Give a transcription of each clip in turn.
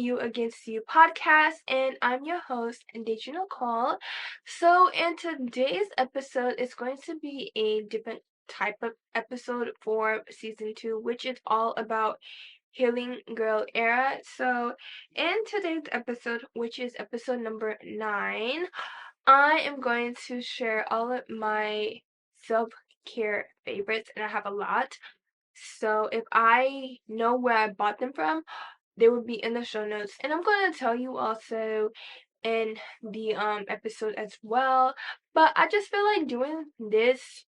You Against You podcast, and I'm your host, Adriana Nicole. So, in today's episode, it's going to be a different type of episode for season 2, which is all about healing girl era. So, in today's episode, which is episode number 9, I am going to share all of my self care favorites, and I have a lot. So if I know where I bought them from, they will be in the show notes. And I'm going to tell you also in the episode as well. But I just feel like doing this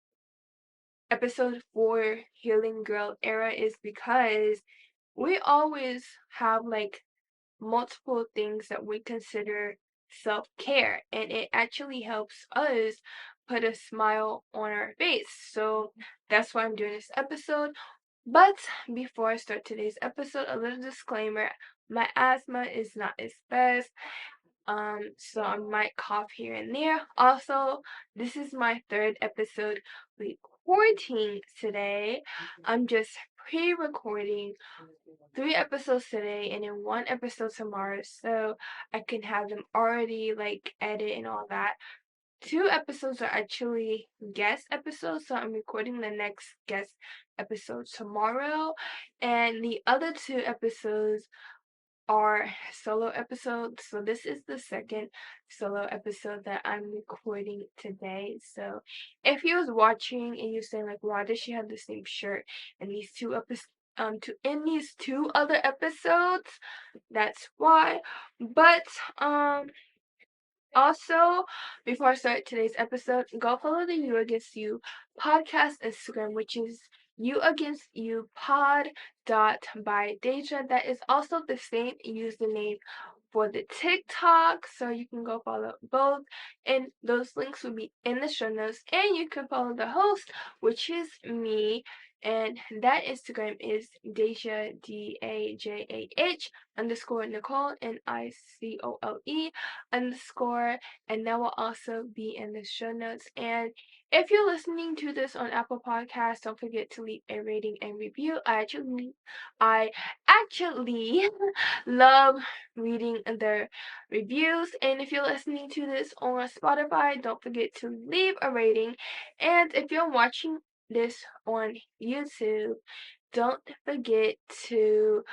episode for Healing Girl Era is because we always have like multiple things that we consider self-care, and it actually helps us put a smile on our face. So that's why I'm doing this episode. But before I start today's episode, a little disclaimer: my asthma is not its best, so I might cough here and there. Also, this is my third episode recording today. I'm just pre-recording 3 episodes today and then 1 episode tomorrow, so I can have them already like edit and all that. 2 episodes are actually guest episodes, so I'm recording the next guest episode tomorrow, and the other 2 episodes are solo episodes. So this is the second solo episode that I'm recording today. So if you was watching and you're saying like, why does she have the same shirt in these 2 episodes? In these 2 other episodes, that's why. But also, before I start today's episode, go follow the You Against You podcast Instagram, which is You Against You Pod dot by Deja. That is also the same username for the TikTok, so you can go follow both, and those links will be in the show notes. And you can follow the host, which is me, and that Instagram is Deja DAJAH underscore Nicole NICOLE underscore, and that will also be in the show notes. And if you're listening to this on Apple Podcasts, don't forget to leave a rating and review. I actually love reading their reviews. And if you're listening to this on Spotify, don't forget to leave a rating. And if you're watching this on YouTube, don't forget to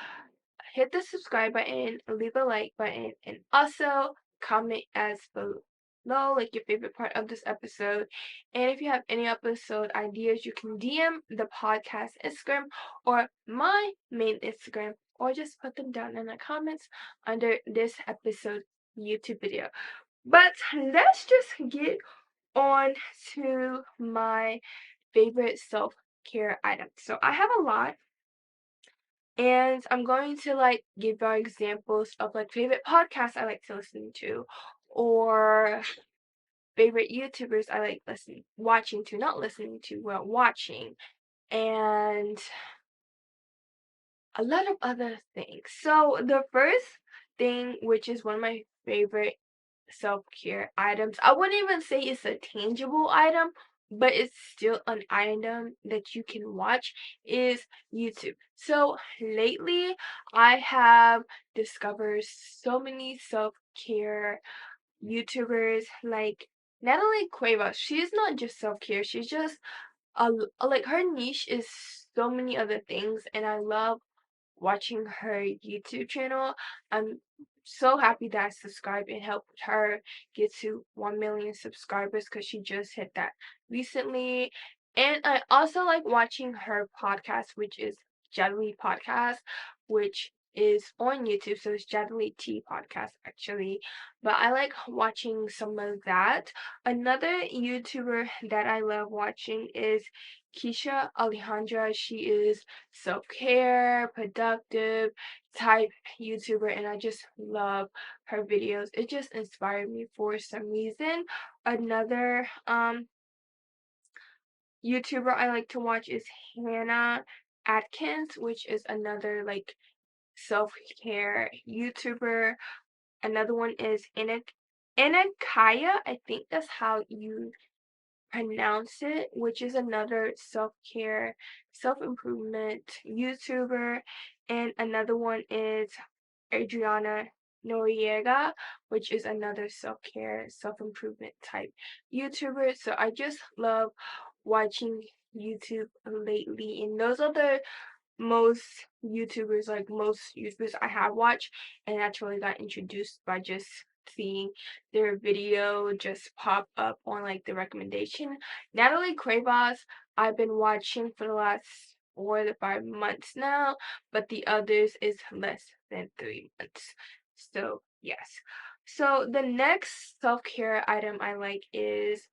hit the subscribe button, leave a like button, and also comment as below, like your favorite part of this episode. And if you have any episode ideas, you can DM the podcast Instagram or my main Instagram, or just put them down in the comments under this episode YouTube video. But let's just get on to my favorite self-care items. So I have a lot, and I'm going to like give our examples of like favorite podcasts I like to listen to, or favorite YouTubers I like watching to, not listening to, well, watching, and a lot of other things. So the first thing, which is one of my favorite self-care items, I wouldn't even say it's a tangible item, but it's still an item that you can watch, is YouTube. So lately I have discovered so many self-care YouTubers like Nathaly Cuevas. She's not just self-care, she's just like her niche is so many other things, and I love watching her YouTube channel. I'm so happy that I subscribed and helped her get to 1 million subscribers, because she just hit that recently. And I also like watching her podcast, which is Jelly Podcast, which is on YouTube. So it's Jelly Tea Podcast actually. But I like watching some of that. Another YouTuber that I love watching is Kisha Alejandra. She is self-care, productive type YouTuber, and I just love her videos. It just inspired me for some reason. Another YouTuber I like to watch is Hannah Adkins, which is another like self-care YouTuber. Another one is Annika, I think that's how you pronounce it, which is another self-care, self-improvement YouTuber. And another one is Adriana Noriega, which is another self-care, self-improvement type YouTuber. So I just love watching YouTube lately, and those are the most most YouTubers I have watched, and actually got introduced by just seeing their video just pop up on like the recommendation. Nathaly Cuevas, I've been watching for the last 4 to 5 months now, but the others is less than 3 months. So yes. So the next self-care item I like is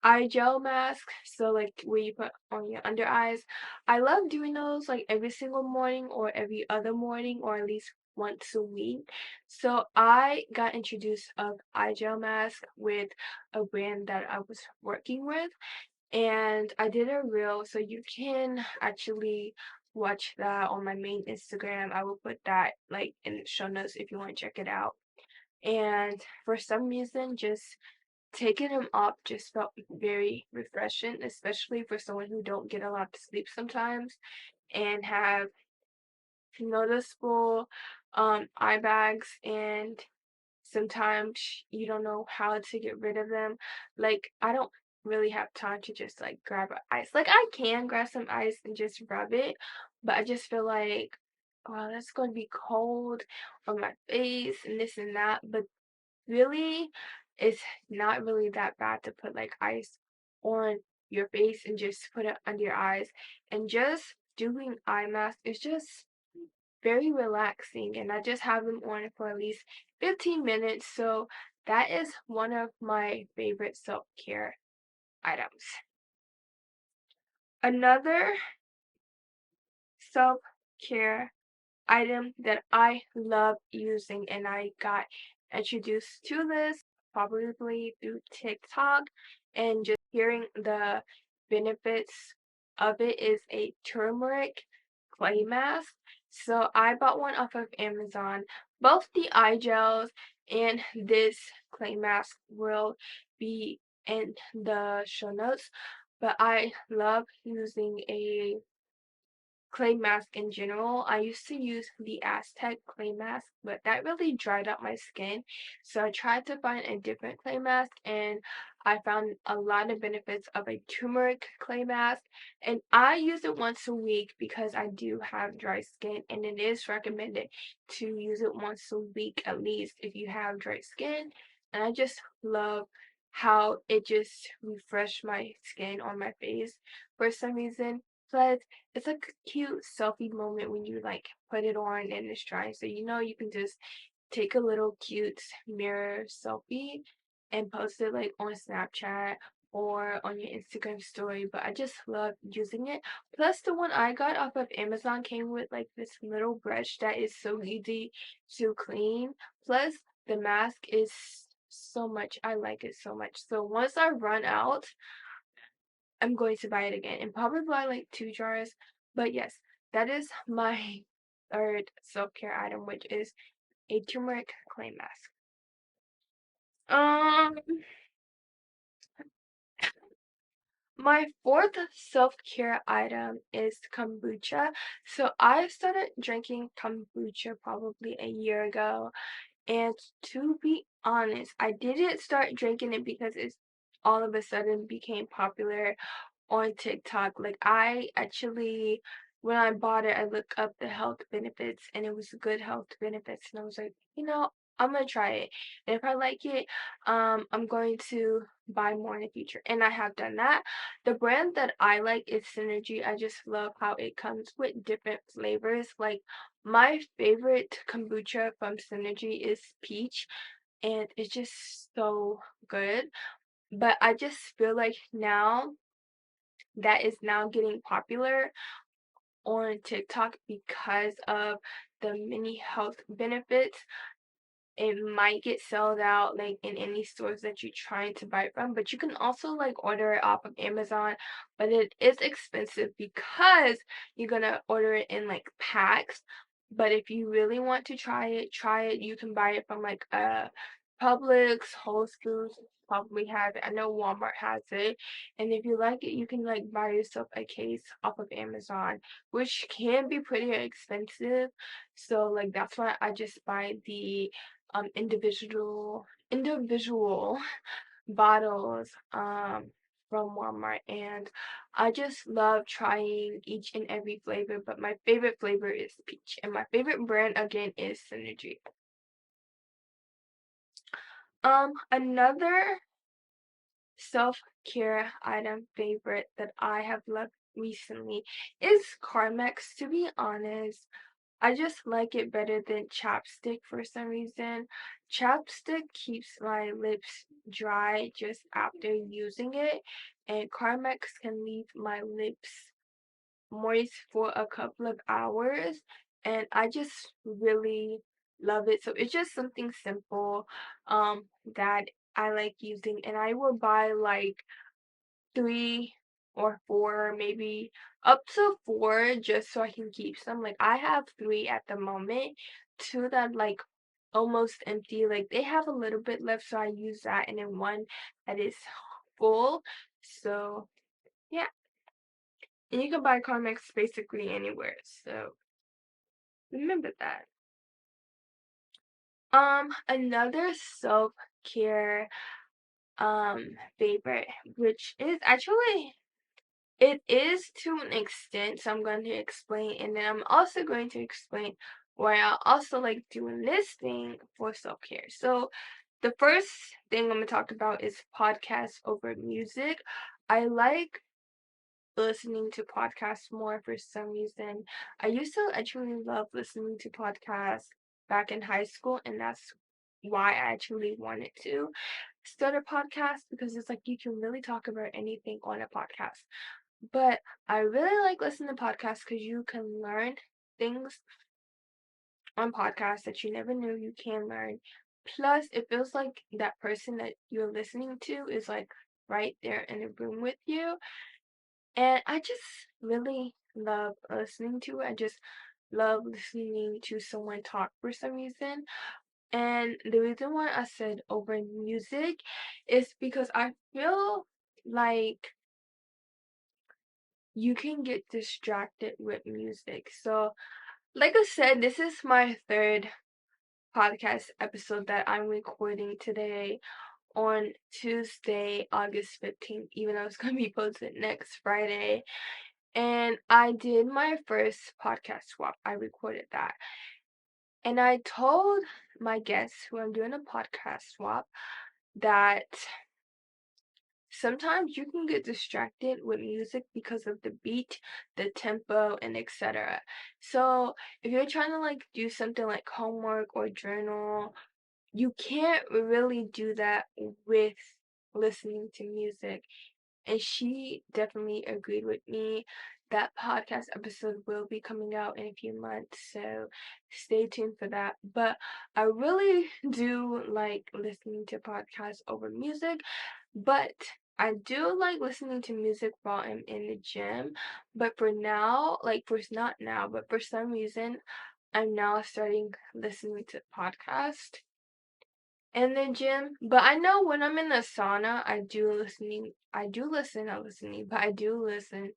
eye gel mask, so like where you put on your under eyes. I love doing those like every single morning or every other morning or at least once a week. So I got introduced of eye gel mask with a brand that I was working with, and I did a reel, so you can actually watch that on my main Instagram. I will put that like in the show notes if you want to check it out. And for some reason, just taking them off just felt very refreshing, especially for someone who don't get a lot of sleep sometimes and have noticeable eye bags, and sometimes you don't know how to get rid of them. Like I don't really have time to just like grab ice. Like I can grab some ice and just rub it, but I just feel like, oh, that's going to be cold on my face and this and that. But really, it's not really that bad to put like ice on your face and just put it under your eyes. And just doing eye mask is just very relaxing. And I just have them on for at least 15 minutes. So that is one of my favorite self care items. Another self care item that I love using, and I got introduced to this probably through TikTok, and just hearing the benefits of it, is a turmeric clay mask. So I bought one off of Amazon. Both the eye gels and this clay mask will be in the show notes, but I love using a clay mask in general. I used to use the Aztec clay mask, but that really dried up my skin. So I tried to find a different clay mask, and I found a lot of benefits of a turmeric clay mask. And I use it once a week because I do have dry skin, and it is recommended to use it once a week at least if you have dry skin. And I just love how it just refreshed my skin on my face for some reason. Plus, it's like a cute selfie moment when you like put it on and it's dry. So you can just take a little cute mirror selfie and post it like on Snapchat or on your Instagram story. But I just love using it. Plus, the one I got off of Amazon came with like this little brush that is so easy to clean. Plus, the mask is so much. I like it so much. So once I run out, I'm going to buy it again and probably buy like 2 jars. But yes, that is my third self-care item, which is a turmeric clay mask. Um, my fourth self-care item is kombucha. So I started drinking kombucha probably a year ago, and to be honest, I didn't start drinking it because it's all of a sudden became popular on TikTok. Like I actually, when I bought it, I looked up the health benefits, and it was good health benefits, and I was like, I'm gonna try it. And if I like it, I'm going to buy more in the future. And I have done that. The brand that I like is Synergy. I just love how it comes with different flavors. Like my favorite kombucha from Synergy is peach, and it's just so good. But I just feel like now that is now getting popular on TikTok because of the many health benefits. It might get sold out like in any stores that you're trying to buy from, but you can also like order it off of Amazon, but it is expensive because you're gonna order it in like packs. But if you really want to try it, you can buy it from like a Publix, Whole Foods probably have it. I know Walmart has it. And if you like it, you can like buy yourself a case off of Amazon, which can be pretty expensive. So like that's why I just buy the individual bottles from Walmart, and I just love trying each and every flavor, but my favorite flavor is peach, and my favorite brand again is Synergy. Another self-care item favorite that I have loved recently is Carmex. To be honest, I just like it better than chapstick for some reason. Chapstick keeps my lips dry just after using it, and Carmex can leave my lips moist for a couple of hours, and I just really love it. So it's just something simple that I like using, and I will buy like 3 or 4, maybe up to 4 just so I can keep some. Like I have 3 at the moment, 2 that like almost empty. Like they have a little bit left, so I use that, and then 1 that is full. So yeah, and you can buy Carmex basically anywhere. So remember that. Another self-care favorite, which is actually it is to an extent, so I'm going to explain, and then I'm also going to explain why I also like doing this thing for self-care. So the first thing I'm going to talk about is podcasts over music. I like listening to podcasts more for some reason. I used to actually love listening to podcasts back in high school, and that's why I actually wanted to start a podcast because it's like you can really talk about anything on a podcast. But I really like listening to podcasts because you can learn things on podcasts that you never knew you can learn. Plus, it feels like that person that you're listening to is like right there in the room with you. And I just really love listening to it. I just love listening to someone talk for some reason. And the reason why I said over music is because I feel like you can get distracted with music. So, like I said, this is my third podcast episode that I'm recording today on Tuesday, August 15th, even though it's going to be posted next Friday. And I did my first podcast swap. I recorded that. And I told my guests who I'm doing a podcast swap that sometimes you can get distracted with music because of the beat, the tempo, and etc. So if you're trying to like do something like homework or journal, you can't really do that with listening to music. And she definitely agreed with me. That podcast episode will be coming out in a few months, so stay tuned for that. But I really do like listening to podcasts over music, but I do like listening to music while I'm in the gym. But for now, like for not now, but for some reason, I'm now starting listening to podcasts in the gym. But I know when I'm in the sauna, not listening, but I do listen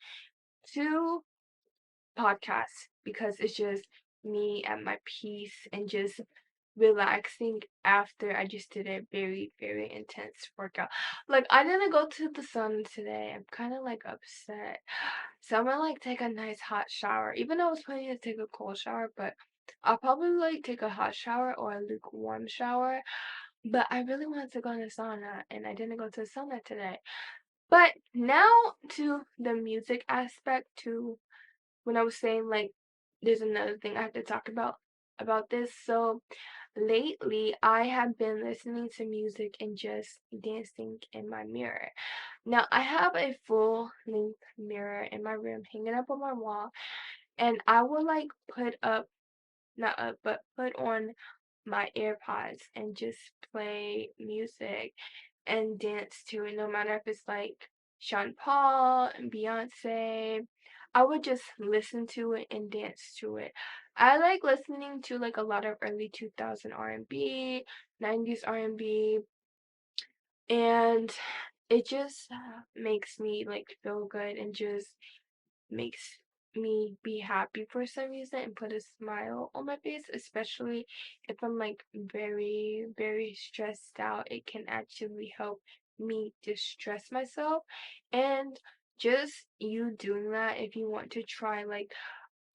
to podcasts because it's just me at my peace and just relaxing after I just did a very, very intense workout. Like I didn't go to the sauna today. I'm kind of like upset. So I'm gonna like take a nice hot shower. Even though I was planning to take a cold shower, but I'll probably like take a hot shower or a lukewarm shower. But I really wanted to go in the sauna and I didn't go to the sauna today. But now to the music aspect, to when I was saying like there's another thing I have to talk about this. So lately I have been listening to music and just dancing in my mirror. Now I have a full length mirror in my room hanging up on my wall, and I will like put up not up but put on my AirPods and just play music and dance to it, no matter if it's like Sean Paul and Beyonce. I would just listen to it and dance to it. I like listening to like a lot of early 2000 R&B, 90s R&B, and it just makes me like feel good and just makes me be happy for some reason and put a smile on my face, especially if I'm like very, very stressed out. It can actually help me distress myself. And just you doing that, if you want to try like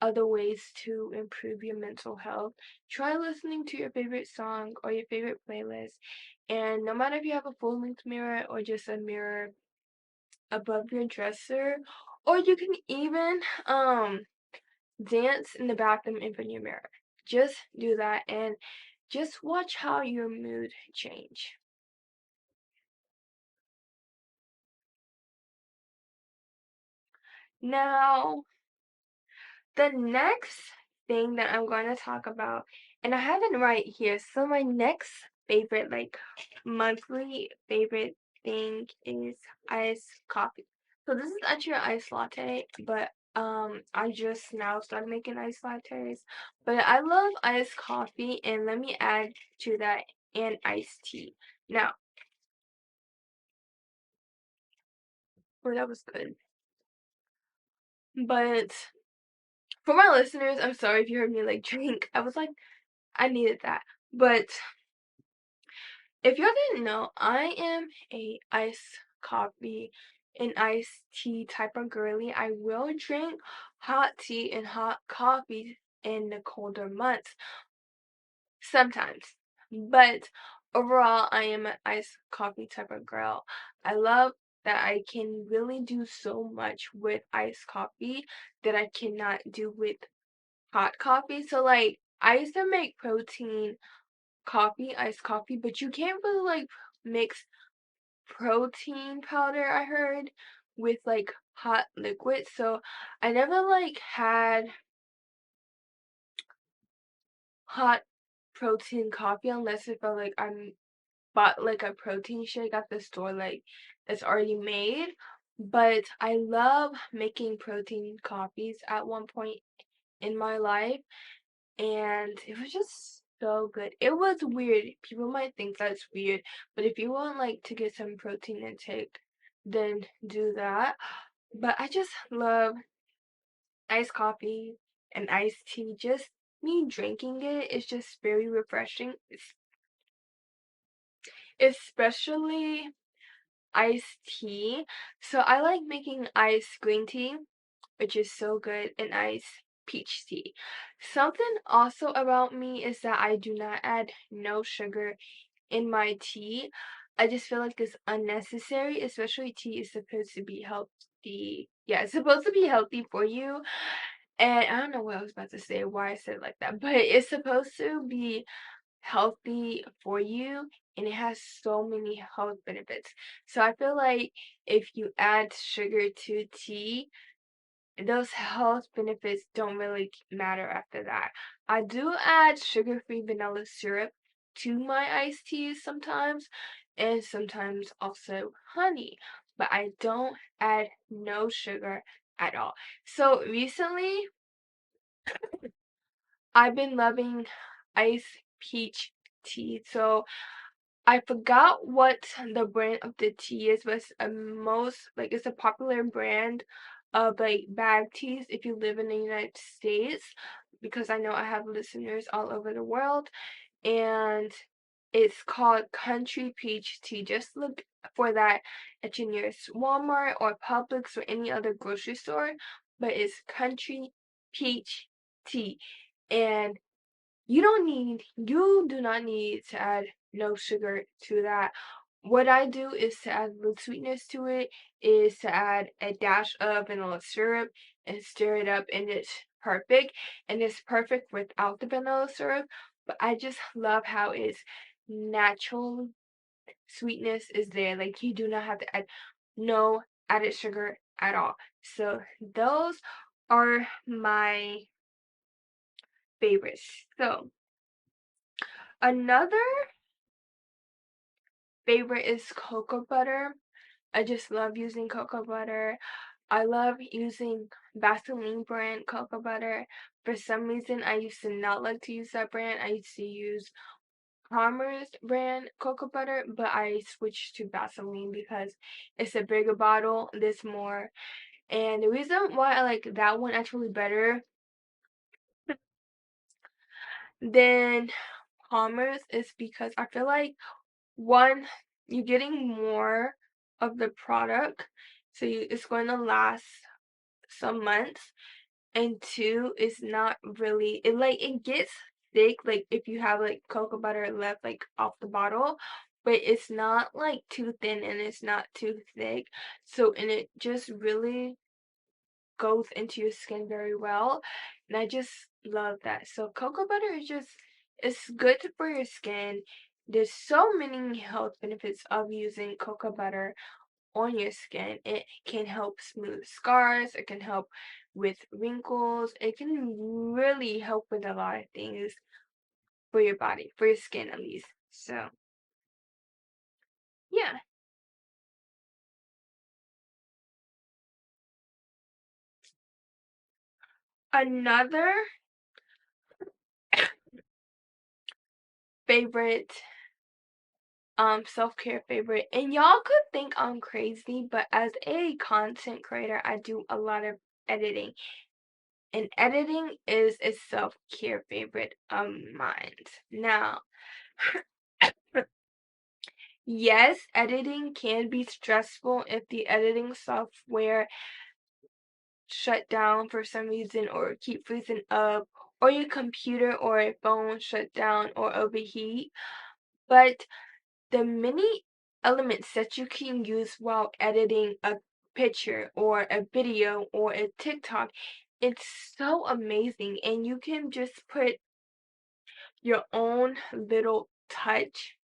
other ways to improve your mental health, try listening to your favorite song or your favorite playlist. And no matter if you have a full length mirror or just a mirror above your dresser, or you can even dance in the bathroom in front of your mirror. Just do that and just watch how your mood change. Now, the next thing that I'm going to talk about, and I have it right here. So my next favorite, like monthly favorite thing is iced coffee. So this is actually an iced latte, but I just now started making iced lattes. But I love iced coffee, and let me add to that an iced tea. Now, well, that was good. But for my listeners, I'm sorry if you heard me like drink. I was like, I needed that. But if you didn't know, I am a iced coffee and iced tea type of girly. I will drink hot tea and hot coffee in the colder months sometimes. But overall, I am an iced coffee type of girl. I love that I can really do so much with iced coffee that I cannot do with hot coffee. So like I used to make protein coffee, iced coffee, but you can't really like mix protein powder, I heard, with like hot liquid. So I never like had hot protein coffee unless it felt like I'm bought like a protein shake at the store like it's already made. But I love making protein coffees at one point in my life, and it was just so good. It was weird. People might think that's weird, but if you want like to get some protein intake, then do that. But I just love iced coffee and iced tea. Just me drinking it is just very refreshing. Especially iced tea. So I like making iced green tea, which is so good, and iced peach tea. Something also about me is that I do not add no sugar in my tea. I just feel like it's unnecessary, especially tea is supposed to be healthy. Yeah, it's supposed to be healthy for you. And I don't know what I was about to say, why I said it like that, but it's supposed to be healthy for you and it has so many health benefits. So I feel like if you add sugar to tea, those health benefits don't really matter after that. I do add sugar-free vanilla syrup to my iced teas sometimes, and sometimes also honey, but I don't add no sugar at all. So recently, I've been loving iced peach tea. So I forgot what the brand of the tea is, but it's a most like it's a popular brand of like bag teas if you live in the United States, because I know I have listeners all over the world, and it's called Country Peach Tea. Just look for that at your nearest Walmart or Publix or any other grocery store, but it's Country Peach Tea. And you do not need to add no sugar to that. What I do is to add a little sweetness to it, is to add a dash of vanilla syrup and stir it up, and it's perfect. And it's perfect without the vanilla syrup, but I just love how its natural sweetness is there. Like you do not have to add no added sugar at all. So those are my favorites. So another favorite is cocoa butter. I just love using cocoa butter. I love using Vaseline brand cocoa butter. For some reason, I used to not like to use that brand. I used to use Carmex brand cocoa butter, but I switched to Vaseline because it's a bigger bottle, this more. And the reason why I like that one actually better than Commerce is because I feel like one, you're getting more of the product, so it's going to last some months, and two, it's not really it gets thick like if you have like cocoa butter left like off the bottle, but it's not like too thin and it's not too thick. So and it just really goes into your skin very well, and I just love that. So cocoa butter is just it's good for your skin. There's so many health benefits of using cocoa butter on your skin. It can help smooth scars, it can help with wrinkles, it can really help with a lot of things for your body, for your skin at least. So, yeah. Another favorite self-care favorite, and y'all could think I'm crazy, but as a content creator, I do a lot of editing. And editing is a self-care favorite of mine. Now, yes, editing can be stressful if the editing software shut down for some reason or keep freezing up, or your computer or a phone shut down or overheat. But the many elements that you can use while editing a picture or a video or a TikTok, it's so amazing, and you can just put your own little touch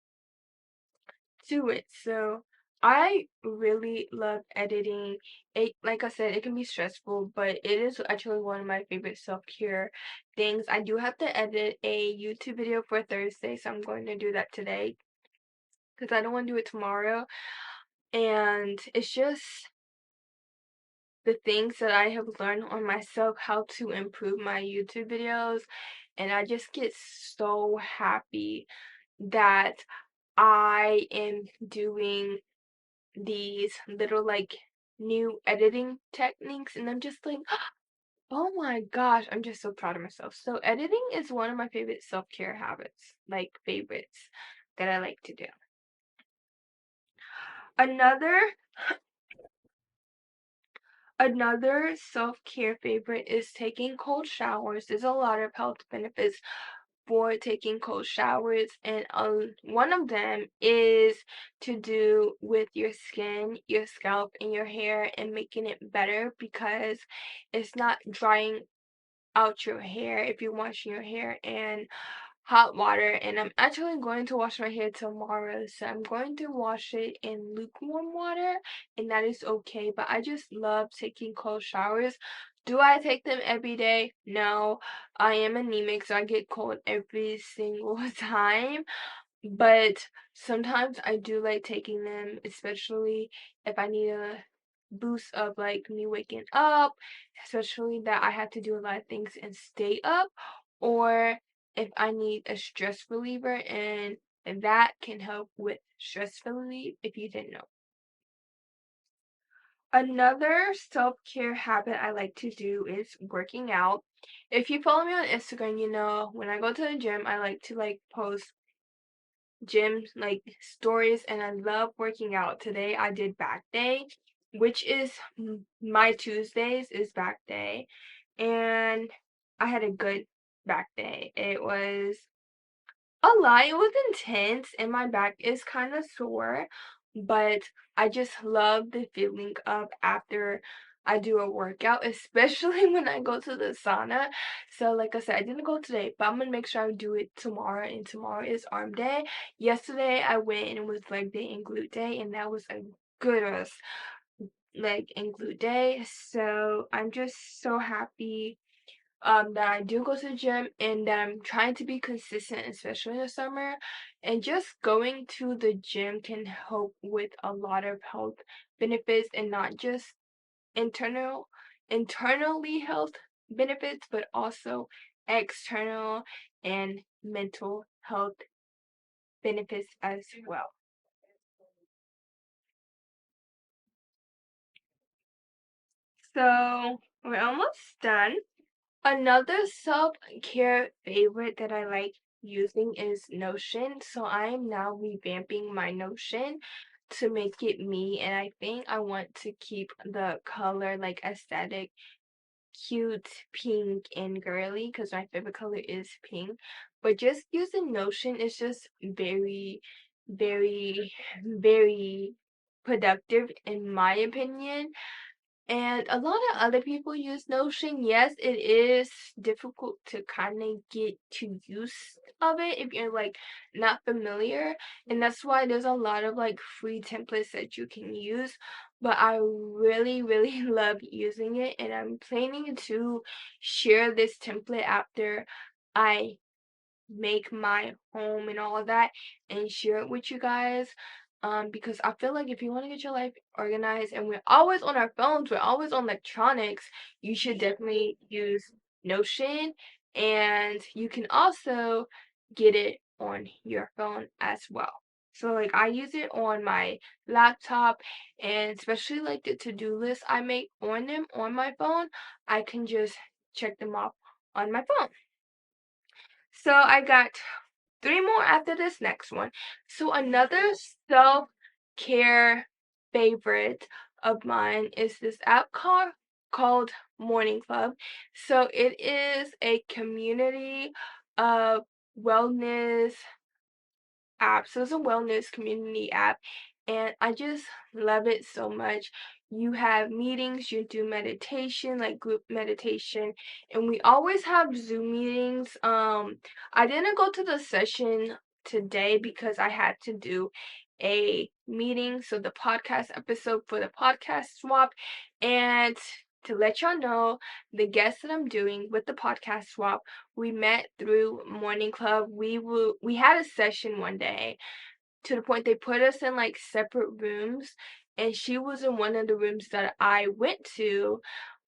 to it. So I really love editing. It, like I said, it can be stressful, but it is actually one of my favorite self-care things. I do have to edit a YouTube video for Thursday, so I'm going to do that today because I don't want to do it tomorrow. And it's just the things that I have learned on myself how to improve my YouTube videos, and I just get so happy that I am doing these little like new editing techniques, and I'm just like, oh my gosh, I'm just so proud of myself. So editing is one of my favorite self-care habits, like favorites that I like to do. Another another self-care favorite is taking cold showers. There's a lot of health benefits for taking cold showers, and one of them is to do with your skin, your scalp, and your hair, and making it better because it's not drying out your hair if you're washing your hair in hot water. And I'm actually going to wash my hair tomorrow, so I'm going to wash it in lukewarm water, and that is okay. But I just love taking cold showers. Do I take them every day? No. I am anemic, so I get cold every single time. But sometimes I do like taking them, especially if I need a boost of like me waking up, especially that I have to do a lot of things and stay up, or if I need a stress reliever, and that can help with stress relief if you didn't know. Another self-care habit I like to do is working out. If you follow me on Instagram, you know when I go to the gym, I like to like post gym like stories, and I love working out. Today I did back day, which is my Tuesdays is back day, and I had a good back day. It was a lot. It was intense, and my back is kind of sore, but I just love the feeling of after I do a workout, especially when I go to the sauna. So, like I said, I didn't go today, but I'm gonna make sure I do it tomorrow, and tomorrow is arm day. Yesterday, I went and it was leg day and glute day, and that was a good ass leg and glute day. So, I'm just so happy that I do go to the gym and that I'm trying to be consistent, especially in the summer. And just going to the gym can help with a lot of health benefits, and not just internally health benefits, but also external and mental health benefits as well. So we're almost done. Another self-care favorite that I like using is Notion. So I am now revamping my Notion to make it me, and I think I want to keep the color like aesthetic, cute, pink, and girly because my favorite color is pink. But just using Notion is just very, very productive in my opinion. And a lot of other people use Notion. Yes, it is difficult to kind of get to use of it if you're like not familiar. And that's why there's a lot of like free templates that you can use. But I really, really love using it. And I'm planning to share this template after I make my home and all of that and share it with you guys. Because I feel like if you want to get your life organized and we're always on our phones, we're always on electronics, you should definitely use Notion, and you can also get it on your phone as well. So like I use it on my laptop, and especially like the to-do list I make on them on my phone, I can just check them off on my phone. So I got three more after this next one. So another self-care favorite of mine is this app called Morning Club. So it is a community of wellness app. So it's a wellness community app, and I just love it so much. You have meetings, you do meditation, like group meditation, and we always have Zoom meetings. I didn't go to the session today because I had to do a meeting, so the podcast episode for the podcast swap. And to let y'all know, the guest that I'm doing with the podcast swap, we met through Morning Club. We had a session one day to the point they put us in like separate rooms, and she was in one of the rooms that I went to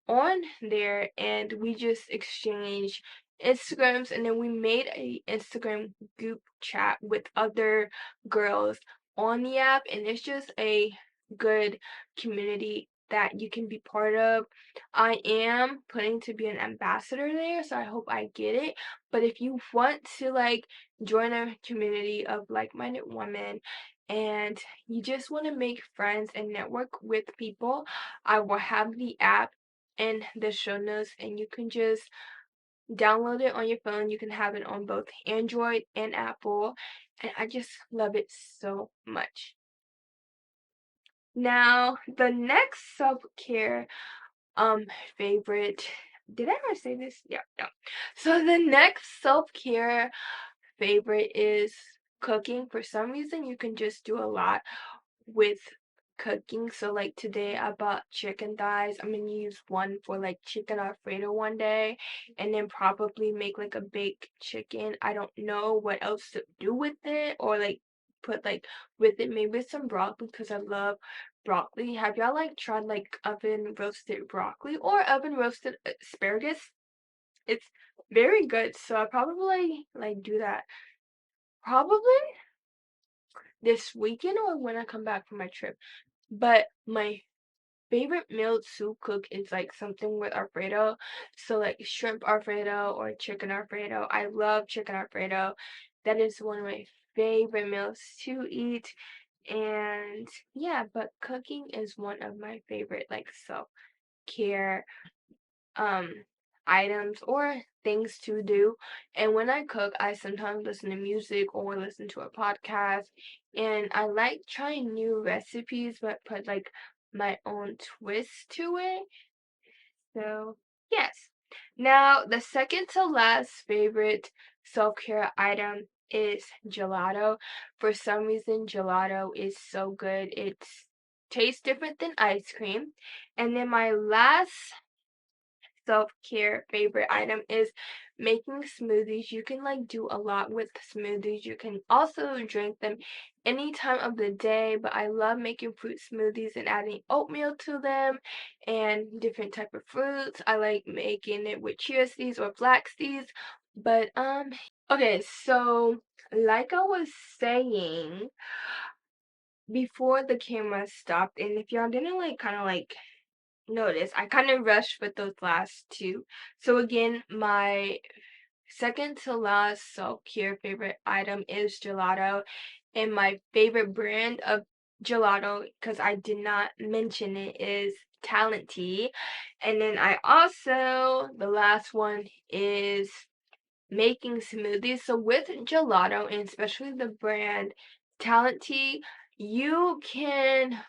on there, and we just exchanged Instagrams, and then we made a Instagram group chat with other girls on the app, and it's just a good community that you can be part of. I am planning to be an ambassador there, so I hope I get it. But if you want to like join a community of like-minded women and you just want to make friends and network with people, I will have the app in the show notes, and you can just download it on your phone. You can have it on both Android and Apple, and I just love it so much. Now, the next self-care um favorite, did I ever say this? Yeah, no. So the next self-care favorite is cooking. For some reason, you can just do a lot with cooking. So like today I bought chicken thighs. I'm gonna use one for like chicken alfredo one day, and then probably make like a baked chicken. I don't know what else to do with it, or like put like with it maybe some broccoli because I love broccoli. Have y'all like tried like oven roasted broccoli or oven roasted asparagus? It's very good. So I probably like do that probably this weekend or when I come back from my trip. But my favorite meal to cook is like something with Alfredo. So like shrimp Alfredo or chicken Alfredo. I love chicken Alfredo. That is one of my favorite meals to eat. And yeah, but cooking is one of my favorite like self-care um items or things to do. And when I cook, I sometimes listen to music or listen to a podcast. And I like trying new recipes but put like my own twist to it. So, yes. Now, the second to last favorite self-care item is gelato. For some reason, gelato is so good. It tastes different than ice cream. And then my last self-care favorite item is making smoothies. You can like do a lot with smoothies. You can also drink them any time of the day, but I love making fruit smoothies and adding oatmeal to them and different type of fruits. I like making it with chia seeds or flax seeds. But okay, so like I was saying before the camera stopped, and if y'all didn't like kind of like notice, I kind of rushed with those last two. So again, my second to last self-care favorite item is gelato, and my favorite brand of gelato, because I did not mention it, is Talenti. And then I also, the last one is making smoothies. So with gelato, and especially the brand Talenti, you can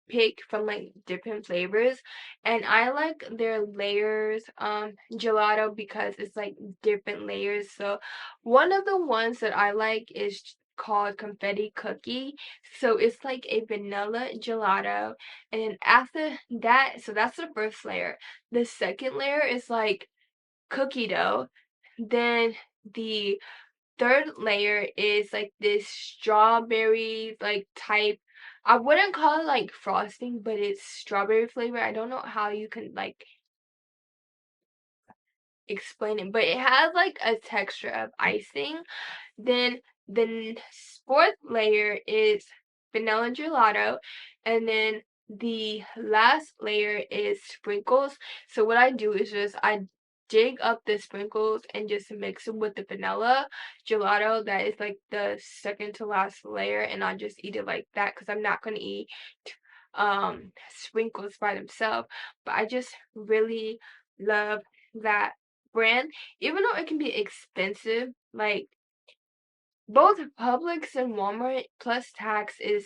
pick from like different flavors, and I like their layers gelato because it's like different layers. So one of the ones that I like is called confetti cookie. So it's like a vanilla gelato, and then after that, so that's the first layer. The second layer is like cookie dough. Then the third layer is like this strawberry like type. I wouldn't call it like frosting, but it's strawberry flavor. I don't know how you can like explain it, but it has like a texture of icing. Then the fourth layer is vanilla gelato, and then the last layer is sprinkles. So what I do is just I dig up the sprinkles and just mix it with the vanilla gelato that is like the second to last layer, and I just eat it like that because I'm not gonna eat sprinkles by themselves. But I just really love that brand, even though it can be expensive. Like both Publix and Walmart plus tax is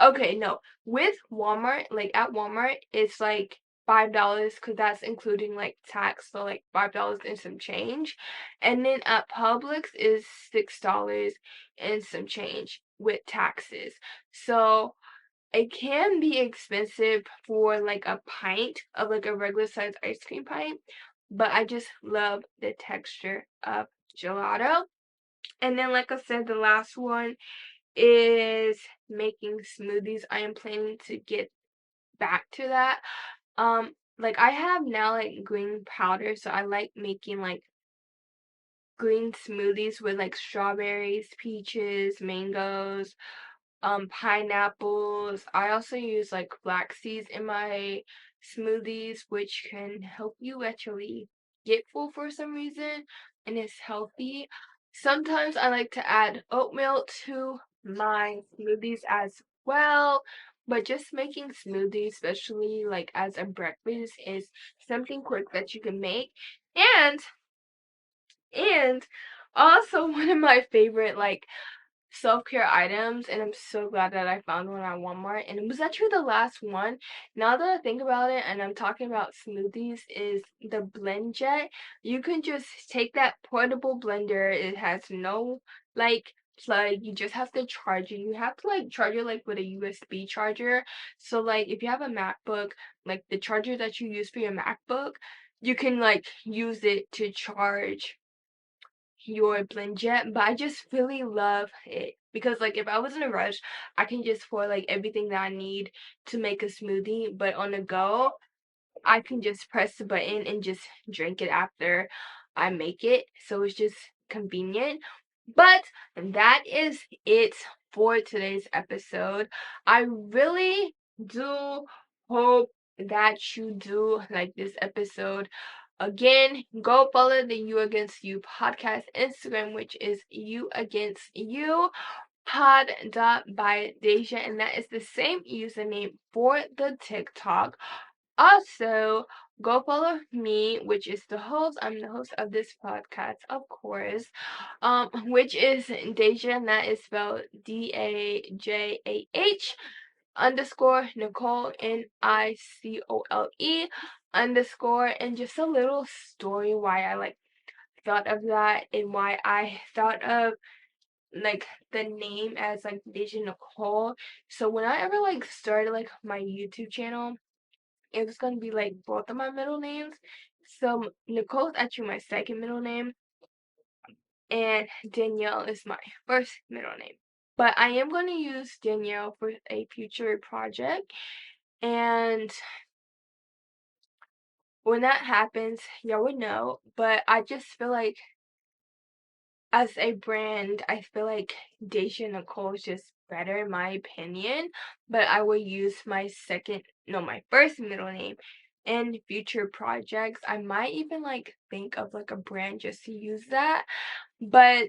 okay, no. With Walmart, like at Walmart, it's like $5 because that's including like tax, so like $5 and some change. And then at Publix is $6 and some change with taxes. So it can be expensive for like a pint of like a regular size ice cream pint, but I just love the texture of gelato. And then, like I said, the last one is making smoothies. I am planning to get back to that. Like I have now like green powder, so I like making like green smoothies with like strawberries, peaches, mangoes, pineapples. I also use like flax seeds in my smoothies, which can help you actually get full for some reason, and it's healthy. Sometimes I like to add oatmeal to my smoothies as well, but just making smoothies, especially like as a breakfast, is something quick that you can make. And also one of my favorite like self-care items, and I'm so glad that I found one at Walmart, and it was actually the last one. Now that I think about it, and I'm talking about smoothies, is the blend jet. You can just take that portable blender. It has no like plug. You just have to charge it. You have to like charge it like with a USB charger. So like if you have a MacBook, like the charger that you use for your MacBook, you can like use it to charge your blend jet. But I just really love it because like if I was in a rush, I can just pour like everything that I need to make a smoothie, but on the go, I can just press the button and just drink it after I make it. So it's just convenient. But that is it for today's episode. I really do hope that you do like this episode. Again, go follow the You Against You podcast Instagram, which is You Against You pod.by Deja, and that is the same username for the TikTok. Also, go follow me, which is the host. I'm the host of this podcast, of course, which is Deja, and that is spelled DAJAH underscore Nicole NICOLE underscore, and just a little story why I like thought of that and why I thought of like the name as like Deja Nicole. So when I ever like started like my YouTube channel, it was gonna be like both of my middle names. So Nicole's actually my second middle name, and Danielle is my first middle name. But I am going to use Danielle for a future project, and when that happens, y'all would know. But I just feel like as a brand, I feel like Deja Nicole is just better in my opinion. But I will use my first middle name in future projects. I might even like think of like a brand just to use that. But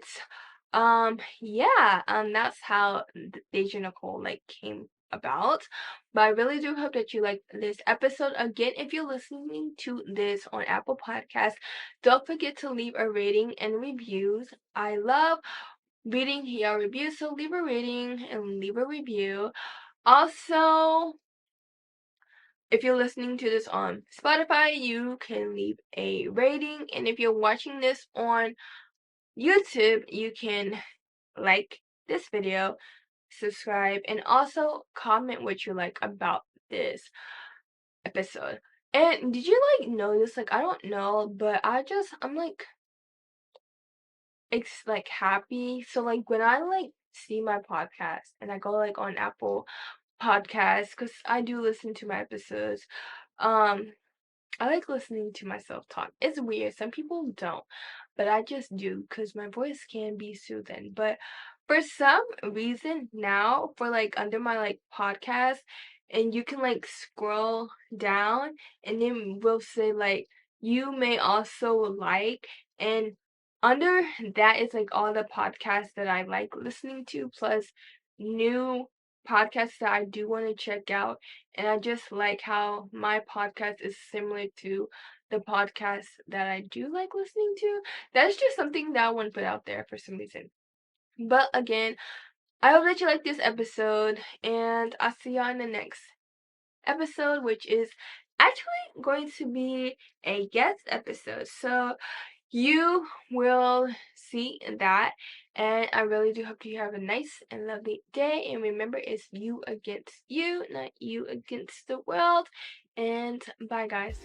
yeah, that's how Deja Nicole like came about. But I really do hope that you like this episode. Again, if you're listening to this on Apple Podcasts, don't forget to leave a rating and reviews. I love reading your reviews, so leave a rating and leave a review. Also, if you're listening to this on Spotify, you can leave a rating, and if you're watching this on YouTube, you can like this video, subscribe, and also comment what you like about this episode. And did you like notice, like, I don't know, but I'm like, it's like happy. So like when I like see my podcast and I go like on Apple Podcasts, because I do listen to my episodes, um I like listening to myself talk. It's weird. Some people don't, but I just do because my voice can be soothing. But for some reason now, for like under my like podcast, and you can like scroll down, and then we'll say like you may also like, and under that is like all the podcasts that I like listening to, plus new podcasts that I do want to check out. And I just like how my podcast is similar to the podcast that I do like listening to. That's just something that I want to put out there for some reason. But again, I hope that you like this episode, and I'll see y'all in the next episode, which is actually going to be a guest episode. So you will see that. And I really do hope you have a nice and lovely day. And remember, it's you against you, not you against the world. And bye, guys.